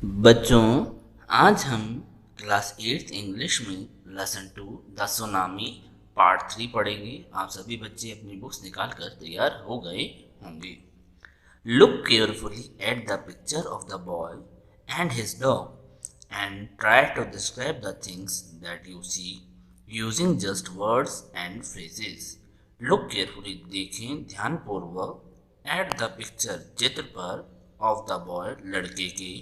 बच्चों, आज हम क्लास 8th इंग्लिश में लेसन 2 द सुनामी पार्ट 3 पढ़ेंगे। आप सभी बच्चे अपनी बुक्स निकाल कर तैयार हो गए होंगे। Look carefully at the picture of the boy and his dog and try to describe the things that you see using just words and phrases. Look carefully, देखें ध्यानपूर्वक एट द पिक्चर, चित्र पर, ऑफ द बॉय, लड़के के,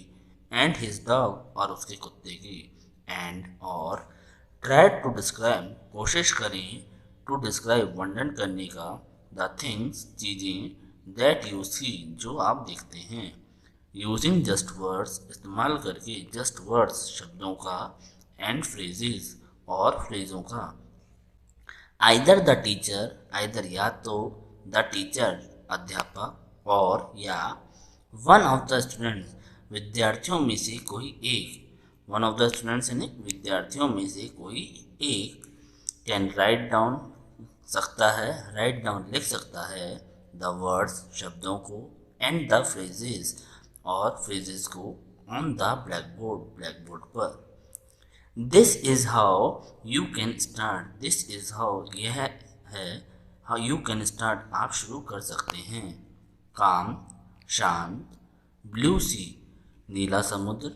and his dog और उसके कुत्ते की, एंड और ट्राई टू डिस्क्राइब, कोशिश करें, टू डिस्क्राइब, वर्णन करने का, द थिंग्स, चीज़ें, दैट यू सी, जो आप देखते हैं, यूजिंग जस्ट वर्ड्स, इस्तेमाल करके जस्ट वर्ड्स, शब्दों का, एंड फ्रेजेस और फ्रेजों का। आइदर द टीचर, आइदर या तो, द टीचर अध्यापक, और या वन ऑफ द स्टूडेंट्स, विद्यार्थियों में से कोई एक, वन ऑफ द स्टूडेंट्स यानी विद्यार्थियों में से कोई एक, कैन राइट डाउन, सकता है, राइट डाउन लिख सकता है, द वर्ड्स, शब्दों को, एंड द फ्रेजेस और फ्रेजेस को, ऑन द ब्लैकबोर्ड, ब्लैकबोर्ड पर। This is how you can start, this is how, यह है, हाउ यू कैन स्टार्ट, आप शुरू कर सकते हैं। काम, शांत, ब्लू सी, नीला समुद्र,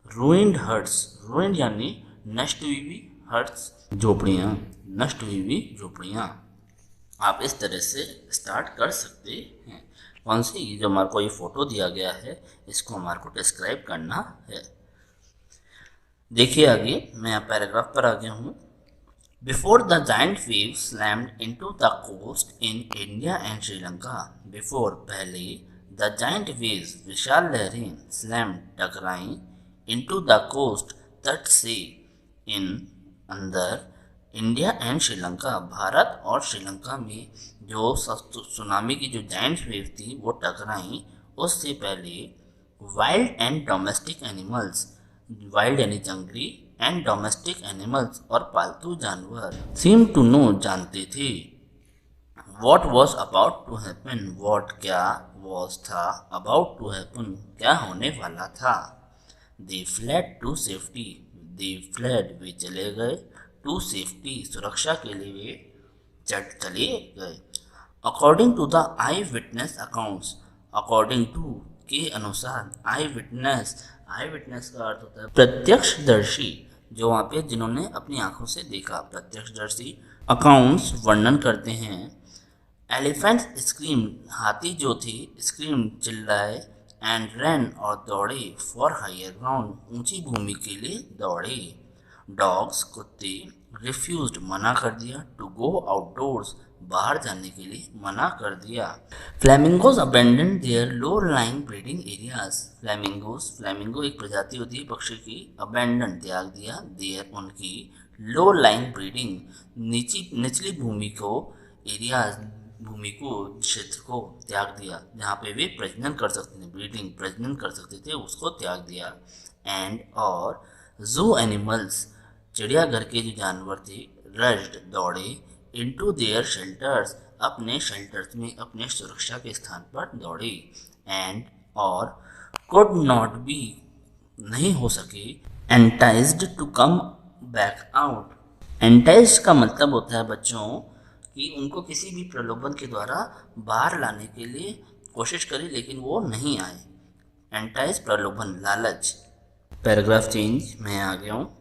रूइंड हट्स, रूइंड यानी नष्ट हुई हुई, हट्स झोपड़ियाँ, नष्ट हुई हुई झोपड़ियाँ। आप इस तरह से स्टार्ट कर सकते हैं। कौन सी, ये जो हमारे को ये फोटो दिया गया है, इसको हमारे को डिस्क्राइब करना है। देखिए आगे, मैं यहाँ पैराग्राफ पर आ गया हूँ। Before the giant wave slammed into the coast in India and Sri Lanka, before, पहले, द जाइंट वेव्स, विशाल लहरें, स्लैम, टकराई, इनटू द कोस्ट, तट से, इन, अंदर, इंडिया एंड श्रीलंका, भारत और श्रीलंका में जो सुनामी की जो जाइंट वेव थी वो टकराई, उससे पहले wild and domestic animals, wild यानी जंगली, एंड डोमेस्टिक एनिमल्स और पालतू जानवर, सीम टू नो, जानते थे, what was about to happen, what क्या, वॉज था, अबाउट टू हैपन क्या होने वाला था। They fled to safety, they fled, वे चले गए, टू सेफ्टी, सुरक्षा के लिए वे चले गए। According to the eye witness accounts, according to, के अनुसार, आई विटनेस, आई विटनेस का अर्थ होता है प्रत्यक्षदर्शी, जो वहाँ पे जिन्होंने अपनी आंखों से देखा, प्रत्यक्षदर्शी। अकाउंट्स, वर्णन करते हैं। एलिफेंट स्क्रीम, हाथी जो थी, स्क्रीम, चिल्लाए, एंड रैन और दौड़े, फॉर हायर ग्राउंड, ऊंची भूमि के लिए दौड़े। डॉग्स, कुत्ते, रिफ्यूज्ड, मना कर दिया, टू गो आउटडोर्स, बाहर जाने के लिए मना कर दिया। Flamingos abandon their low lying breeding areas, flamingos, flamingo एक प्रजाति होती है पक्षी की, अबेंडन, त्याग दिया, देयर, उनकी, लो लाइंग ब्रीडिंग, निचली भूमि को, एरियाज, भूमि को, क्षेत्र को त्याग दिया, जहाँ पे वे प्रजनन कर सकते थे, ब्रीडिंग, प्रजनन कर सकते थे, उसको त्याग दिया। एंड और जू एनिमल्स, चिड़ियाघर के जो जानवर थे, रश्ड, दौड़े, इनटू देयर शेल्टर्स, अपने शेल्टर्स में, अपने सुरक्षा के स्थान पर दौड़े। एंड और कुड नॉट बी, नहीं हो सके, enticed to come back out. Enticed का मतलब होता है बच्चों कि उनको किसी भी प्रलोभन के द्वारा बाहर लाने के लिए कोशिश करी लेकिन वो नहीं आए। एंटाइज, प्रलोभन, लालच। पैराग्राफ चेंज, मैं आ गया हूँ।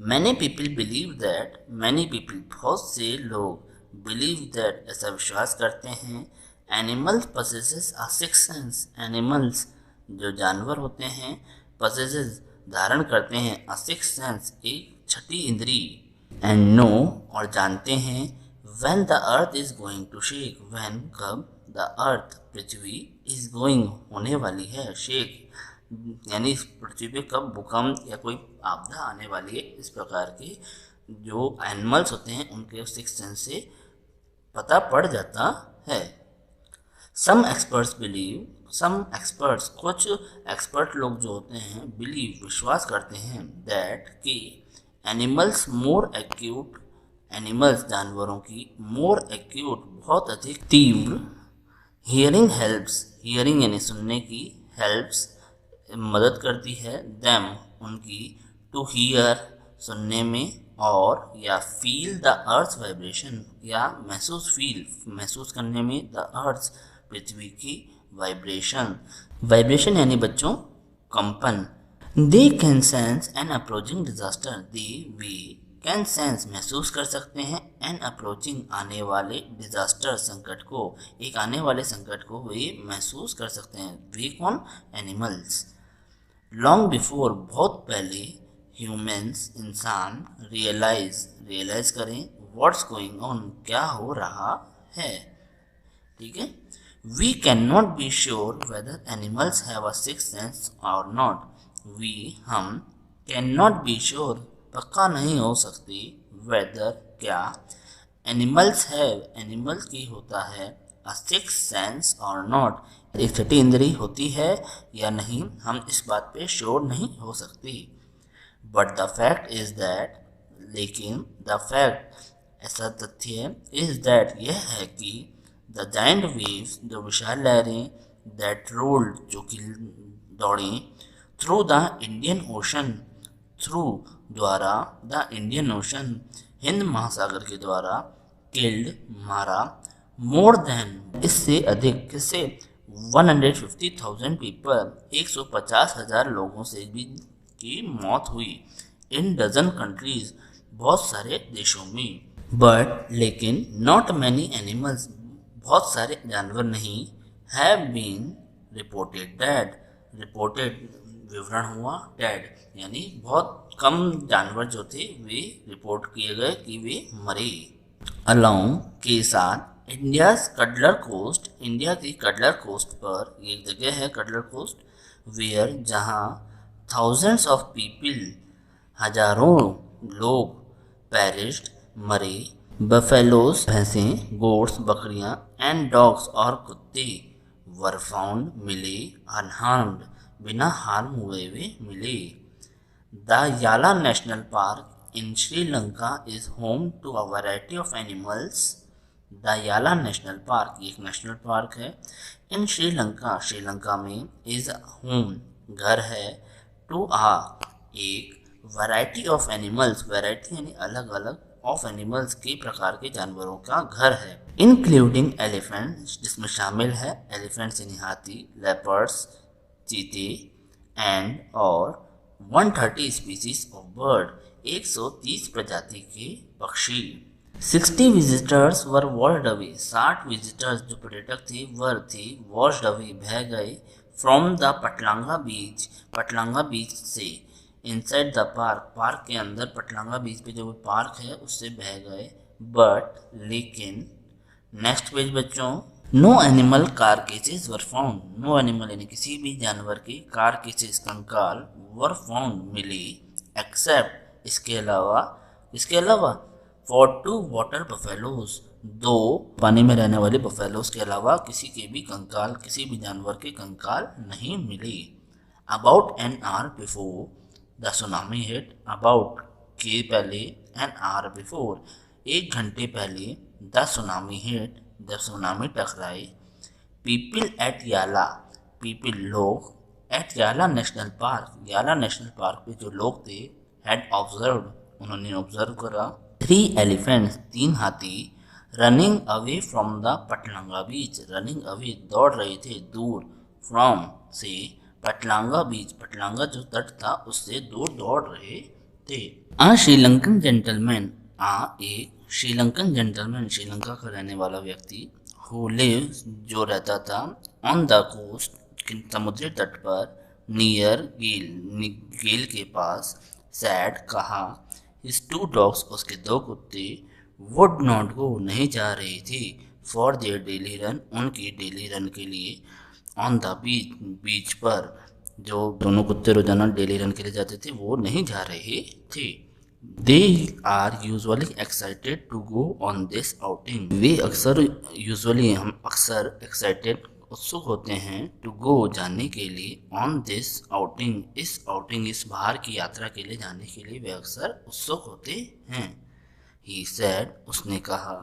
Many people believe that, many people, बहुत से लोग, बिलीव दैट, ऐसा विश्वास करते हैं, animals possesses a six sense, animals जो जानवर होते हैं, पसेसेस धारण करते हैं, अ सिक्स सेंस एक छठी इंद्री, एंड नो और जानते हैं, when the earth is going to shake, when, कब, the earth, Prithvi, is going, होने वाली है, shake यानी इस पृथ्वी पे कब भूकंप या कोई आपदा आने वाली है, इस प्रकार के जो एनिमल्स होते हैं उनके सिक्स सेंस से पता पड़ जाता है। सम एक्सपर्ट्स बिलीव, सम एक्सपर्ट्स, कुछ एक्सपर्ट लोग जो होते हैं, बिलीव, विश्वास करते हैं, दैट, कि एनिमल्स मोर एक्यूट, एनिमल्स, जानवरों की, मोर एक्यूट, बहुत अधिक तीव्र, हियरिंग हेल्प्स, हियरिंग यानी सुनने की, हेल्प्स मदद करती है देम उनकी टू हियर सुनने में और या फील द अर्थ वाइब्रेशन या महसूस करने में द अर्थ पृथ्वी की वाइब्रेशन यानी बच्चों कंपन। They can sense an approaching disaster they way can sense महसूस कर सकते हैं एन अप्रोचिंग आने वाले डिजास्टर संकट को, एक आने वाले संकट को वे महसूस कर सकते हैं। वे कौन? एनिमल्स। लॉन्ग बिफोर बहुत पहले ह्यूमंस इंसान रियलाइज करें व्हाट्स गोइंग ऑन क्या हो रहा है। ठीक है। We can not be sure whether animals have a sixth sense और नॉट। हम कैन नॉट बी श्योर पक्का नहीं हो सकती वेदर क्या एनिमल्स की होता है अ सिक्स्थ सेंस और नॉट एक छठी इंद्री होती है या नहीं, हम इस बात पे श्योर नहीं हो सकती। But the fact is that लेकिन द फैक्ट ऐसा तथ्य इज दैट यह है कि द जायंट वेव्स जो विशाल लहरें दैट रोल्ड जो कि दौड़ी थ्रू द इंडियन ओशन द्वारा द इंडियन ओशन हिंद महासागर के द्वारा किल्ड मारा मोर देन इससे अधिक किसे 150,000 पीपल 150,000 लोगों से भी की मौत हुई इन डजन कंट्रीज बहुत सारे देशों में। बट लेकिन नॉट मैनी एनिमल्स बहुत सारे जानवर नहीं हैव बीन रिपोर्टेड विवरण हुआ डेड यानी बहुत कम जानवर जो थे वे रिपोर्ट किए गए कि वे मरे। अलोंग के साथ इंडिया की कडलर कोस्ट पर एक जगह है कडलर कोस्ट वेयर जहाँ थाउजेंड्स ऑफ पीपल हजारों लोग पेरिश्ड मरे बफेलोस भैंसें गोट्स बकरियां एंड डॉग्स और कुत्ते वर फाउंड मिले अनहार्म्ड बिना हार्म हुए मिले। The Yala national park in Sri Lanka is home to a variety of animals. The Yala national park एक नेशनल पार्क है इन श्रीलंका में इज होम घर है टू आ एक वैरायटी ऑफ एनिमल्स वैरायटी यानी अलग अलग ऑफ एनिमल्स के प्रकार के जानवरों का घर है इंक्लूडिंग एलिफेंट्स जिसमें शामिल है एलिफेंट्स यानी हाथी लेपर्ड्स चीते एंड और 130 स्पीसीज ऑफ बर्ड 130 प्रजाति के पक्षी। 60 विजिटर्स वर वॉश्ड अवे 60 विजिटर्स जो पर्यटक थे वॉश्ड अवे बह गए फ्रॉम द पटलांगा बीच से इनसाइड द पार्क के अंदर पटलांगा बीच पे जो पार्क है उससे बह गए बट लेकिन नेक्स्ट पेज बच्चों no animal carcasses were found no animal यानी किसी भी जानवर के कारकेसेस कंकाल वर फाउंड मिले एक्सेप्ट इसके अलावा फॉर 2 वाटर बफेलोज 2 पानी में रहने वाले बफेलोज के अलावा किसी के भी कंकाल किसी भी जानवर के कंकाल नहीं मिले। About an hour before the tsunami hit about के पहले एन आवर बिफोर 1 घंटे पहले द सुनामी हिट जब सुनामी टकराई लोग एट याला नेशनल पार्क पे जो लोग थे हैड ऑब्जर्व्ड उन्होंने ऑब्जर्व करा 3 एलिफेंट्स 3 हाथी running away from the Patlanga beach running away दौड़ रहे थे दूर फ्रॉम से पटलांगा बीच पटलांगा जो तट था उससे दूर दौड़ रहे थे। एक श्रीलंकन जेंटलमैन श्रीलंका का रहने वाला व्यक्ति हु लिव्स जो रहता था ऑन द कोस्ट समुद्री तट पर नियर गेल के पास सैड कहा हिज 2 डॉग्स उसके 2 कुत्ते वुड नॉट गो नहीं जा रही थी फॉर देयर डेली रन उनकी डेली रन के लिए ऑन द बीच पर जो दोनों कुत्ते रोजाना डेली रन के लिए जाते थे वो नहीं जा रहे थे। They are usually excited to go on this outing. वे हम अक्सर excited उत्सुक होते हैं to go जाने के लिए on this outing इस बाहर की यात्रा के लिए जाने के लिए वे अक्सर उत्सुक होते हैं। He said उसने कहा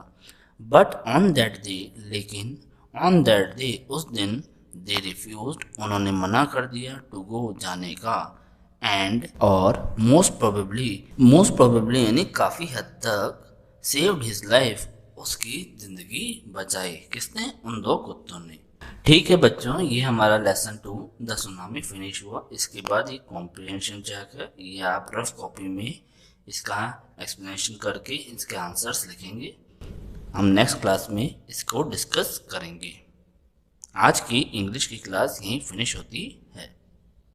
but on that day लेकिन on that day उस दिन दे रिफ्यूज्ड, उन्होंने मना कर दिया, टू गो जाने का, एंड और मोस्ट प्रोबेबली यानी काफ़ी हद तक सेव्ड हिज लाइफ, उसकी ज़िंदगी बचाई। किसने? उन दो कुत्तों ने। ठीक है बच्चों, ये हमारा लेसन 2 द सुनामी फिनिश हुआ। इसके बाद ये कॉम्प्रिहेंशन चेक है, ये आप रफ कॉपी में इसका एक्सप्लेनेशन करके इसके आंसर्स लिखेंगे। हम नेक्स्ट क्लास में इसको डिस्कस करेंगे। आज की इंग्लिश की क्लास यहीं फिनिश होती